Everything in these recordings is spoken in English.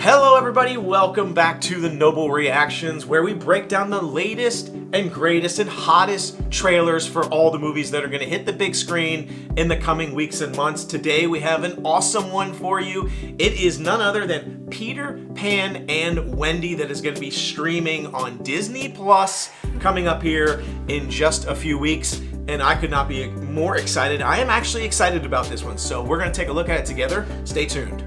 Hello everybody, welcome back to the Noble Reactions, where we break down the latest and greatest and hottest trailers for all the movies that are going to hit the big screen in the coming weeks and months. Today we have an awesome one for you. It is none other than Peter Pan and Wendy that is going to be streaming on Disney Plus coming up here in just a few weeks. And I could not be more excited. I am actually excited about this one, so we're going to take a look at it together. Stay tuned.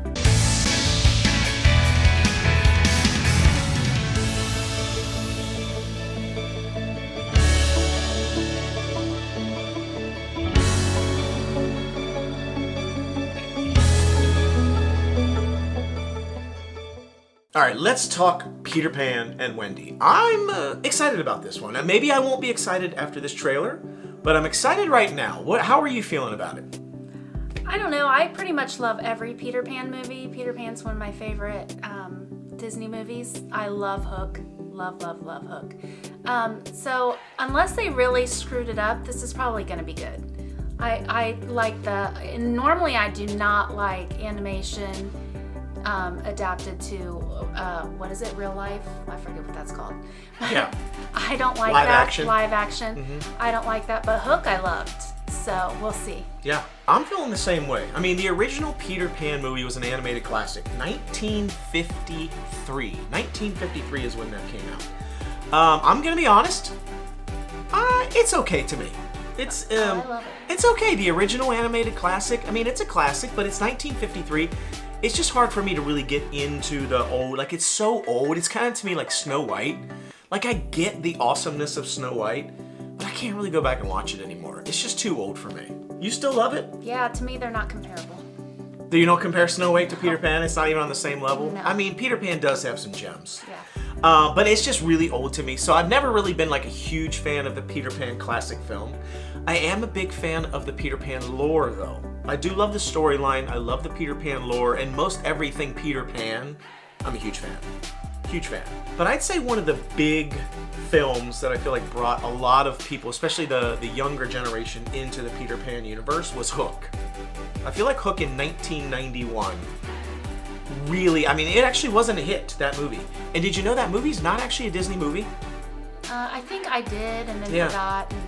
All right, let's talk Peter Pan and Wendy. I'm excited about this one. And maybe I won't be excited after this trailer, but I'm excited right now. How are you feeling about it? I don't know. I pretty much love every Peter Pan movie. Peter Pan's one of my favorite Disney movies. I love Hook. Love Hook. So unless they really screwed it up, this is probably going to be good. I like normally I do not like animation adapted to what is it, real life? I forget what that's called. Yeah. I don't like live that. Action. Live action. Mm-hmm. I don't like that, but Hook I loved. So we'll see. Yeah, I'm feeling the same way. I mean, the original Peter Pan movie was an animated classic. 1953. 1953 is when that came out. I'm gonna be honest. It's okay to me. I love it. It's okay. The original animated classic. I mean, it's a classic, but it's 1953. It's just hard for me to really get into the old, like it's so old. It's kind of to me like Snow White. Like I get the awesomeness of Snow White, but I can't really go back and watch it anymore. It's just too old for me. You still love it? Yeah, to me they're not comparable. Do you not compare Snow White to Peter Pan? It's not even on the same level? No. I mean, Peter Pan does have some gems. Yeah. But it's just really old to me. So I've never really been like a huge fan of the Peter Pan classic film. I am a big fan of the Peter Pan lore though. I do love the storyline. I love the Peter Pan lore and most everything Peter Pan. I'm a huge fan. Huge fan. But I'd say one of the big films that I feel like brought a lot of people, especially the younger generation, into the Peter Pan universe was Hook. I feel like Hook in 1991 really, I mean, it actually wasn't a hit, that movie. And did you know that movie's not actually a Disney movie? I think I did and then forgot, and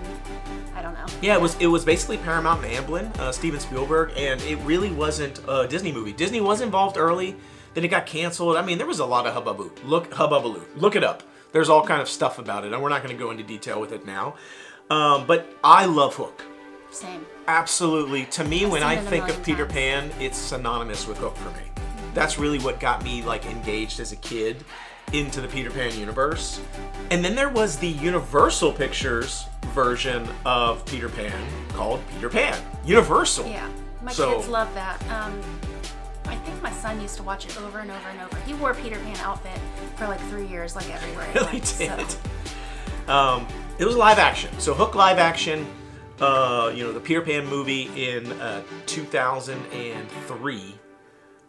I don't know. Yeah, it was basically Paramount and Amblin, Steven Spielberg, and it really wasn't a Disney movie. Disney was involved early, then it got canceled. I mean, there was a lot of hubbubaloo. Look it up. There's all kind of stuff about it, and we're not going to go into detail with it now. But I love Hook. Same. Absolutely. To me, when I think of Peter times. Pan, it's synonymous with Hook for me. That's really what got me like engaged as a kid into the Peter Pan universe. And then there was the Universal Pictures version of Peter Pan called Peter Pan. Universal. Yeah, my kids love that. I think my son used to watch it over and over and over. He wore a Peter Pan outfit for like 3 years, like everywhere he Really went, did. So. It was live action. So Hook live action, the Peter Pan movie in 2003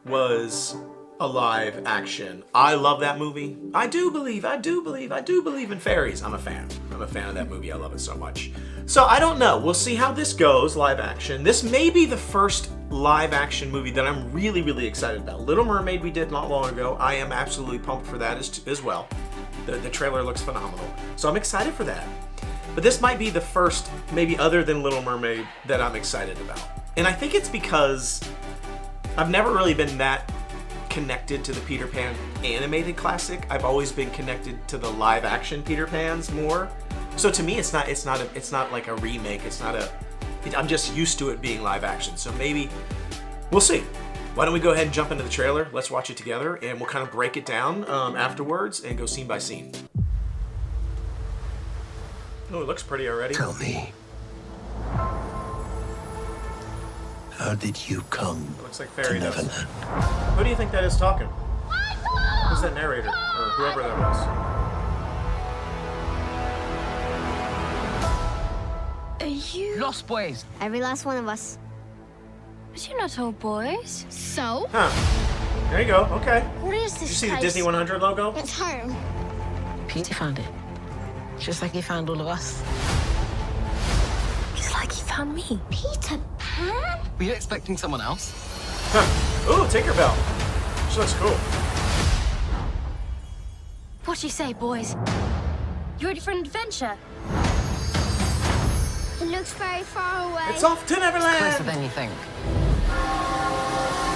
was a live action. I love that movie. I do believe in fairies. I'm a fan of that movie. I love it so much. So I don't know. We'll see how this goes, live action. This may be the first live action movie that I'm really, really excited about. Little Mermaid we did not long ago. I am absolutely pumped for that as well. The trailer looks phenomenal. So I'm excited for that. But this might be the first, maybe other than Little Mermaid, that I'm excited about. And I think it's because I've never really been that connected to the Peter Pan animated classic. I've always been connected to the live action Peter Pans more. So to me, it's not like a remake. I'm just used to it being live action. So maybe we'll see. Why don't we go ahead and jump into the trailer? Let's watch it together, and we'll kind of break it down afterwards and go scene by scene. Oh, it looks pretty already. Tell me, how did you come Looks like to fairy dust. Neverland? Who do you think that is talking? Who's that narrator? Or whoever that was? Are you Lost Boys. every last one of us? But you're not all boys. So, Huh. There you go. Okay. what is Did this you see the place? Disney 100 logo? It's home. Peter found it. Just like he found all of us. It's like he found me. Peter Pan? Were you expecting someone else? Huh. Ooh, Tinkerbell. She looks cool. What do you say, boys? You ready for an adventure? It looks very far away. It's off to Neverland. Closer than you think.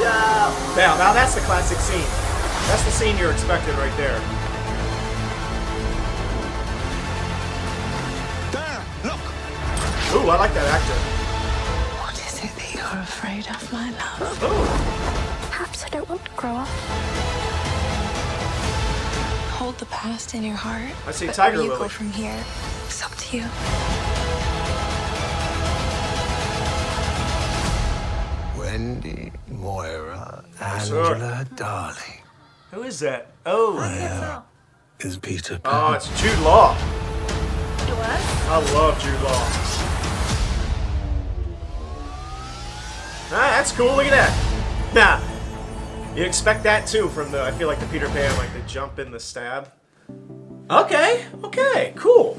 Yeah. Now that's the classic scene. That's the scene you're expecting right there. There, look! Ooh, I like that actor. What is it that you're afraid of, my love? Ooh. Perhaps I don't want to grow up. Hold the past in your heart. I see but Tiger where you Lily. go from here, it's up to you. Wendy, Moira, sir. Angela, darling, Who is that? Oh. That's is Peter Pan. Oh, it's Jude Law. It was? I love Jude Law. Ah, that's cool. Look at that. Nah, you expect that too from the. I feel like the Peter Pan, like the jump in the stab. Okay, cool.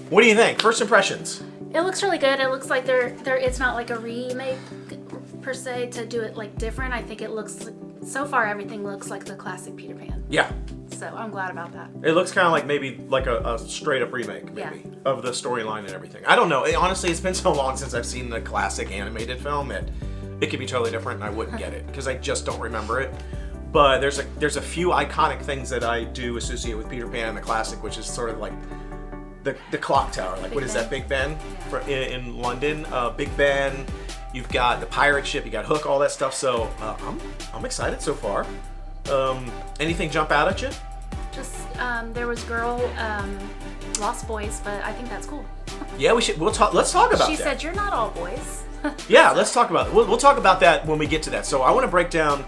What do you think? First impressions. It looks really good. It looks like it's not like a remake per se to do it like different. I think it looks so far everything looks like the classic Peter Pan. Yeah. So I'm glad about that. It looks kind of like maybe like a straight up remake, maybe, of the storyline and everything. I don't know. Honestly, it's been so long since I've seen the classic animated film that it could be totally different and I wouldn't get it because I just don't remember it. But there's a few iconic things that I do associate with Peter Pan and the classic, which is sort of like the clock tower. Like, what is that, Big Ben? In London. Big Ben. You've got the pirate ship. You got Hook, all that stuff. So I'm excited so far. Anything jump out at you? Just there was girl Lost Boys, but I think that's cool. Yeah, let's talk about She that. said you're not all boys. Yeah, let's talk about it. We'll talk about that when we get to that. So I want to break down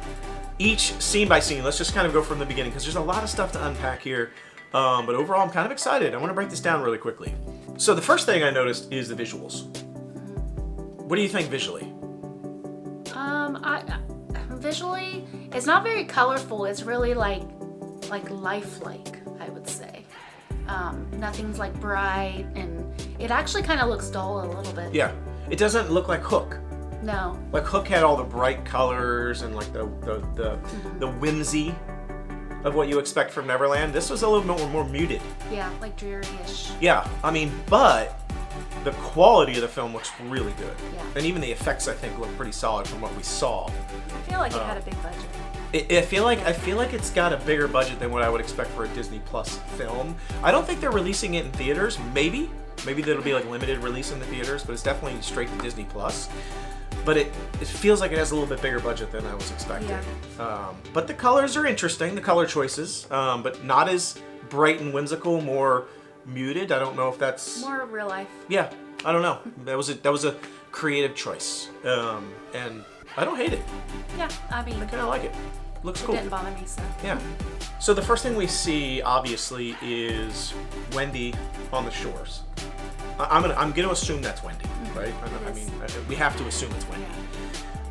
each scene by scene. Let's just kind of go from the beginning because there's a lot of stuff to unpack here. But overall, I'm kind of excited. I want to break this down really quickly. So the first thing I noticed is the visuals. What do you think visually? Visually, it's not very colorful. It's really like lifelike, I would say. Nothing's like bright, and it actually kind of looks dull a little bit. Yeah, it doesn't look like Hook. No. Like Hook had all the bright colors and like the whimsy of what you expect from Neverland. This was a little bit more muted. Yeah, like dreary-ish. Yeah, I mean, but the quality of the film looks really good. Yeah. And even the effects, I think, look pretty solid from what we saw. I feel like it had a big budget. I feel like it's got a bigger budget than what I would expect for a Disney Plus film. I don't think they're releasing it in theaters. Maybe that'll be like limited release in the theaters, but it's definitely straight to Disney Plus. But it feels like it has a little bit bigger budget than I was expecting. Yeah. But the colors are interesting, the color choices, but not as bright and whimsical, more muted. I don't know if that's More real life. Yeah, I don't know. That was a creative choice, and I don't hate it. Yeah, I mean, I kind of like it. Looks it cool. didn't bother me, so. Yeah. So the first thing we see, obviously, is Wendy on the shores. I'm gonna assume that's Wendy, right? I mean, we have to assume it's Wendy.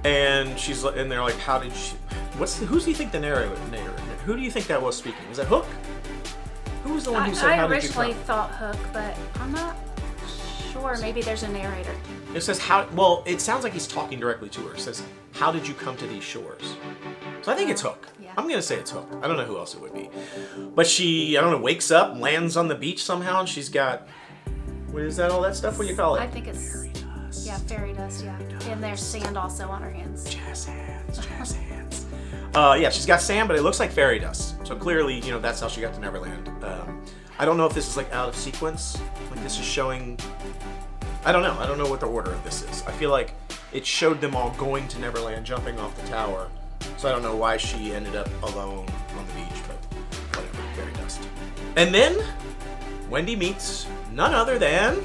And and they're like, how did she? Who do you think the narrator? Who do you think that was speaking? Was that Hook? Who was the one who said, I how did you originally come? thought Hook, but I'm not sure. Maybe there's a narrator. It says how. Well, it sounds like he's talking directly to her. It says, "How did you come to these shores?" So I think it's Hook. Yeah. I'm gonna say it's Hook. I don't know who else it would be. But she, I don't know, wakes up, lands on the beach somehow, and she's got. What is that? All that stuff? What do you call it? I think it's fairy dust. Yeah, and there's sand also on her hands. Jazz hands. Yeah, she's got sand, but it looks like fairy dust. So clearly, that's how she got to Neverland. I don't know if this is like out of sequence. Like this is showing. I don't know. I don't know what the order of this is. I feel like it showed them all going to Neverland, jumping off the tower. So I don't know why she ended up alone on the beach, but whatever. Fairy dust. And then Wendy meets none other than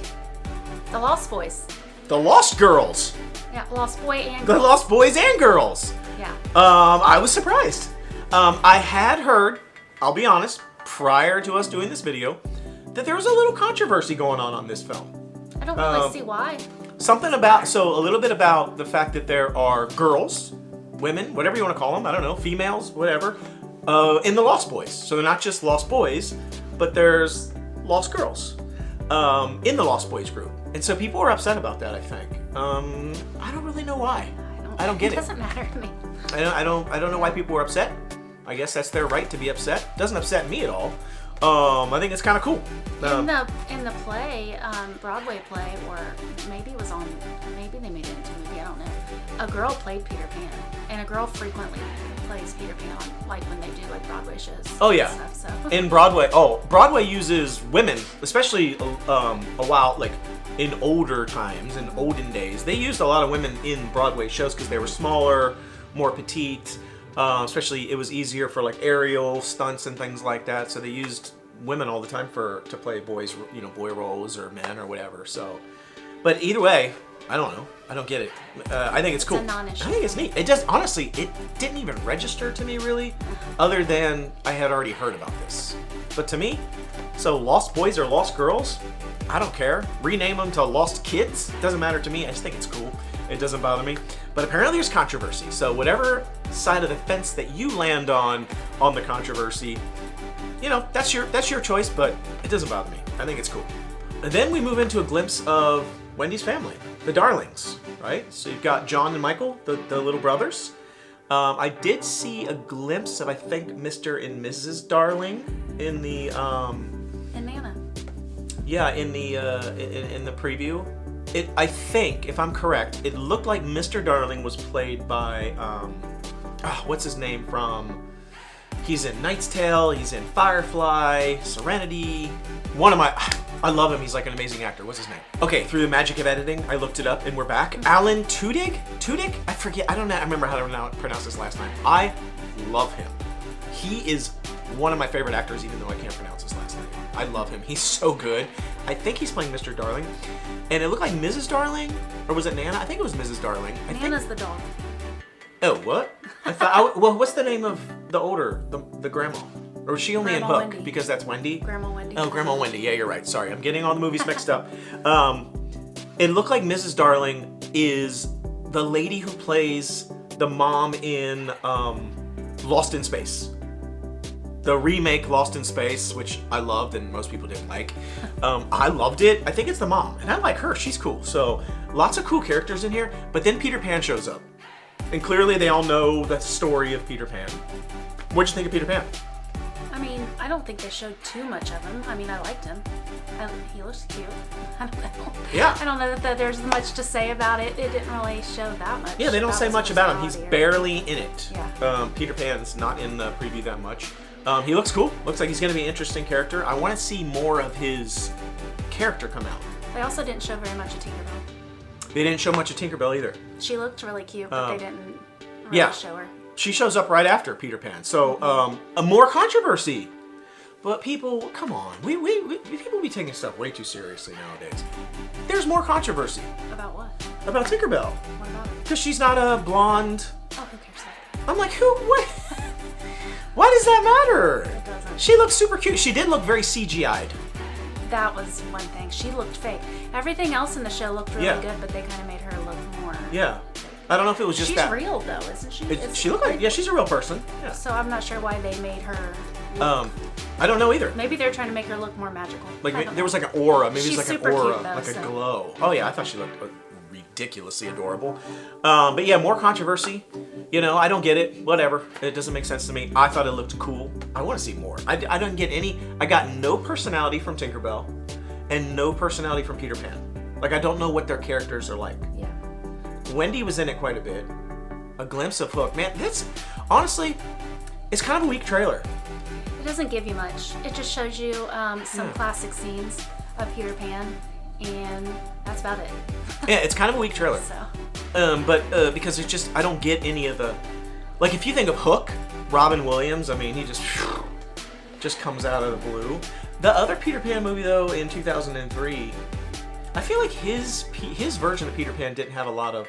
The Lost Boys. the Lost Girls. Yeah, Lost Boy and The Girl. Lost Boys and Girls. Yeah. I was surprised. I had heard, I'll be honest, prior to us doing this video, that there was a little controversy going on this film. I don't really see why. A little bit about the fact that there are girls, women, whatever you want to call them, I don't know, females, whatever, in the Lost Boys. So they're not just Lost Boys, but there's Lost Girls in the Lost Boys group. And so people were upset about that, I think. I don't really know why. I don't get It it. doesn't matter to me. I don't know why people were upset. I guess that's their right to be upset. Doesn't upset me at all. I think it's kind of cool. In the play, Broadway play, or maybe it was on, maybe they made it into a movie, I don't know. A girl played Peter Pan, and a girl frequently plays Peter Pan on, like when they do like Broadway shows. Oh yeah. And stuff, so. In Broadway, Broadway uses women, especially a while, like in older times, in olden days, they used a lot of women in Broadway shows because they were smaller, more petite. Especially, it was easier for like aerial stunts and things like that. So they used women all the time to play boy roles or men or whatever. So, but either way, I don't know. I don't get it. I think it's cool. It's a non-issue. I think it's neat. It does. Honestly, it didn't even register to me really, other than I had already heard about this. But to me, so Lost Boys or Lost Girls, I don't care. Rename them to Lost Kids. Doesn't matter to me. I just think it's cool. It doesn't bother me. But apparently there's controversy. So whatever side of the fence that you land on the controversy, that's your choice, but it doesn't bother me. I think it's cool. And then we move into a glimpse of Wendy's family, the Darlings, right? So you've got John and Michael, the little brothers. I did see a glimpse of, I think, Mr. and Mrs. Darling in the And Nana. Yeah, in the preview. I think, if I'm correct, it looked like Mr. Darling was played by, what's his name from, he's in Knight's Tale, he's in Firefly, Serenity, I love him, he's like an amazing actor. What's his name? Okay, through the magic of editing, I looked it up and we're back. Alan Tudyk? I forget, I remember how to pronounce his last name. I love him. He is one of my favorite actors, even though I can't pronounce his last name. I love him. He's so good. I think he's playing Mr. Darling. And it looked like Mrs. Darling, or was it Nana? I think it was Mrs. Darling. Nana's the dog. Oh, what? I thought. Well, what's the name of the grandma? Or was she only in Hook? Wendy. Because that's Wendy? Grandma Wendy. Oh, Grandma Wendy. Yeah, you're right. Sorry, I'm getting all the movies mixed up. It looked like Mrs. Darling is the lady who plays the mom in Lost in Space. The remake Lost in Space, which I loved and most people didn't like. I loved it. I think it's the mom, and I like her. She's cool. So lots of cool characters in here. But then Peter Pan shows up, and clearly they all know the story of Peter Pan. What'd you think of Peter Pan? I mean, I don't think they showed too much of him. I mean, I liked him. He looks cute. I don't know. Yeah. I don't know that there's much to say about it. It didn't really show that much. Yeah, they don't say much about him. He's barely in it. Yeah. Peter Pan's not in the preview that much. He looks cool. Looks like he's going to be an interesting character. I want to see more of his character come out. They also didn't show very much of Tinkerbell. They didn't show much of Tinkerbell either. She looked really cute, but they didn't really show her. She shows up right after Peter Pan. So, more controversy. But people, come on. People be taking stuff way too seriously nowadays. There's more controversy. About what? About Tinkerbell. What about her? Because she's not a blonde. Oh, who cares? I'm like, what? Why does that matter? It doesn't. She looked super cute. She did look very CGI'd. That was one thing. She looked fake. Everything else in the show looked really good, but they kind of made her look more. Yeah. I don't know if it was just she's that. She's real though, isn't she? She looked like, she's a real person. Yeah. So I'm not sure why they made her look. I don't know either. Maybe they're trying to make her look more magical. Like there was like an aura. Maybe She's it's like an super aura, cute, though, like a so. glow. Oh yeah, I thought she looked ridiculously adorable. But yeah, more controversy. I don't get it. Whatever. It doesn't make sense to me. I thought it looked cool. I want to see more. I don't get any. I got no personality from Tinkerbell, and no personality from Peter Pan. Like I don't know what their characters are like. Yeah. Wendy was in it quite a bit. A glimpse of Hook. Man, honestly, it's kind of a weak trailer. It doesn't give you much. It just shows you some classic scenes of Peter Pan, and that's about it. Yeah, it's kind of a weak trailer. So. But because it's just, I don't get any of the, like if you think of Hook, Robin Williams, I mean, he just comes out of the blue. The other Peter Pan movie though, in 2003, I feel like his version of Peter Pan didn't have a lot of,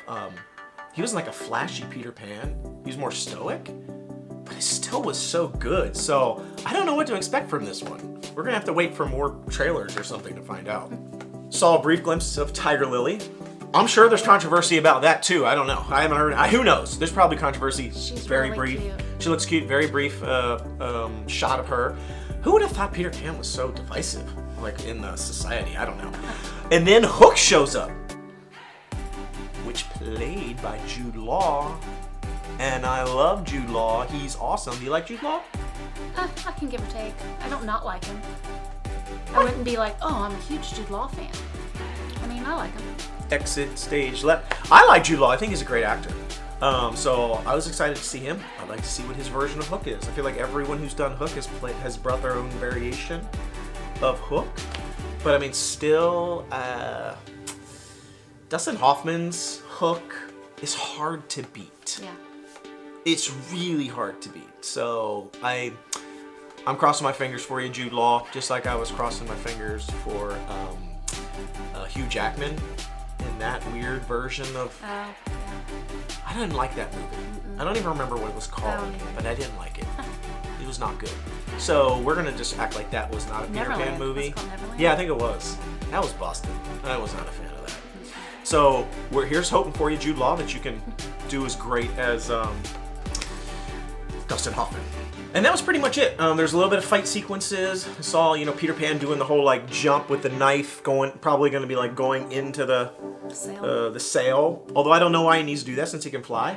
he wasn't like a flashy Peter Pan. He was more stoic, but it still was so good. So I don't know what to expect from this one. We're gonna have to wait for more trailers or something to find out. Saw a brief glimpse of Tiger Lily. I'm sure there's controversy about that too. I don't know. I haven't heard. Who knows? There's probably controversy. She's very really brief. cute. She looks cute. Very brief shot of her. Who would have thought Peter Pan was so divisive, like in the society? I don't know. And then Hook shows up, which played by Jude Law. and I love Jude Law. He's awesome. Do you like Jude Law? I can give or take. I don't not like him. I wouldn't be like, oh, I'm a huge Jude Law fan. I mean, I like him. Exit stage left. I like Jude Law. I think he's a great actor. So I was excited to see him. I'd like to see what his version of Hook is. I feel like everyone who's done Hook has brought their own variation of Hook. But I mean, still, Dustin Hoffman's Hook is hard to beat. Yeah. It's really hard to beat. So I'm crossing my fingers for you, Jude Law, just like I was crossing my fingers for Hugh Jackman in that weird version of. Oh, yeah. I didn't like that movie. I don't even remember what it was called, either. but I didn't like it. It was not good. So we're gonna just act like that was not a Peter Pan Neverland. movie. It's called Neverland? Yeah, I think it was. That was busted. I was not a fan of that. So here's hoping for you, Jude Law, that you can do as great as Dustin Hoffman. And that was pretty much it. There's a little bit of fight sequences. I saw, Peter Pan doing the whole like jump with the knife, probably going to be like going into the sail. Although I don't know why he needs to do that since he can fly.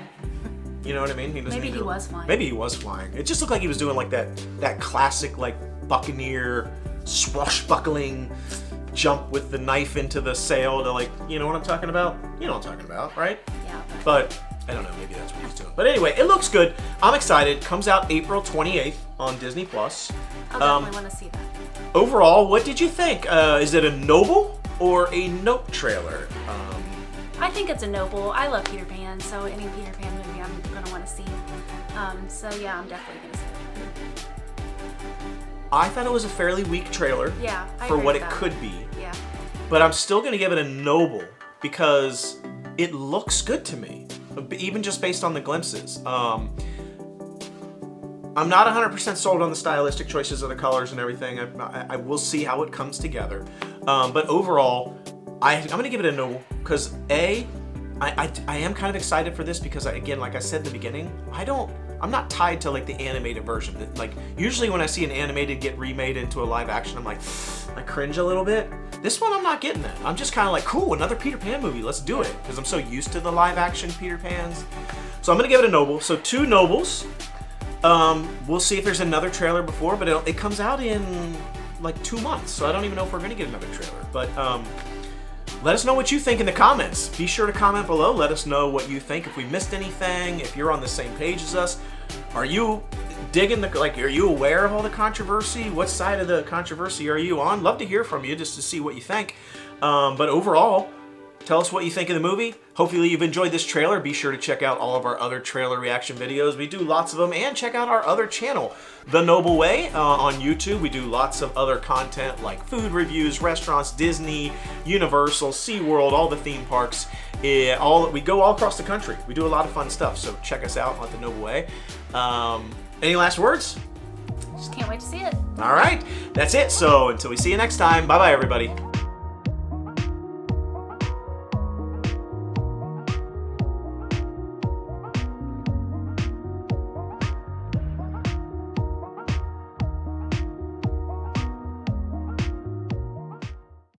You know what I mean? Maybe he was flying. Maybe he was flying. It just looked like he was doing like that classic like buccaneer swashbuckling jump with the knife into the sail to like, you know what I'm talking about? You know what I'm talking about, right? Yeah. But I don't know, maybe that's what he's doing. But anyway, it looks good. I'm excited. Comes out April 28th on Disney+. I'll definitely want to see that. Overall, what did you think? Is it a Noble or a Nope trailer? I think it's a Noble. I love Peter Pan, so any Peter Pan movie I'm going to want to see. So yeah, I'm definitely going to see it. I thought it was a fairly weak trailer Yeah, I for agree what with it that. could be. Yeah. But I'm still going to give it a Noble because it looks good to me, even just based on the glimpses. I'm not 100% sold on the stylistic choices of the colors and everything. I will see how it comes together. But overall, I'm going to give it a Noble because I am kind of excited for this because, again, like I said in the beginning, I'm not tied to like the animated version. Like usually when I see an animated get remade into a live action, I'm like, I cringe a little bit. This one, I'm not getting that. I'm just kind of like, cool, another Peter Pan movie. Let's do it because I'm so used to the live action Peter Pans. So I'm gonna give it a Noble. So 2 Nobles. We'll see if there's another trailer before, but it comes out in like 2 months, so I don't even know if we're gonna get another trailer. But let us know what you think in the comments. Be sure to comment below. Let us know what you think. If we missed anything, if you're on the same page as us, are you digging are you aware of all the controversy? What side of the controversy are you on? Love to hear from you just to see what you think. But overall, tell us what you think of the movie. Hopefully you've enjoyed this trailer. Be sure to check out all of our other trailer reaction videos. We do lots of them, and check out our other channel, The Noble Way, on YouTube. We do lots of other content like food reviews, restaurants, Disney, Universal, SeaWorld, all the theme parks. We go all across the country. We do a lot of fun stuff, so check us out on The Noble Way. Any last words? Just can't wait to see it. All right, that's it. So until we see you next time, bye-bye, everybody.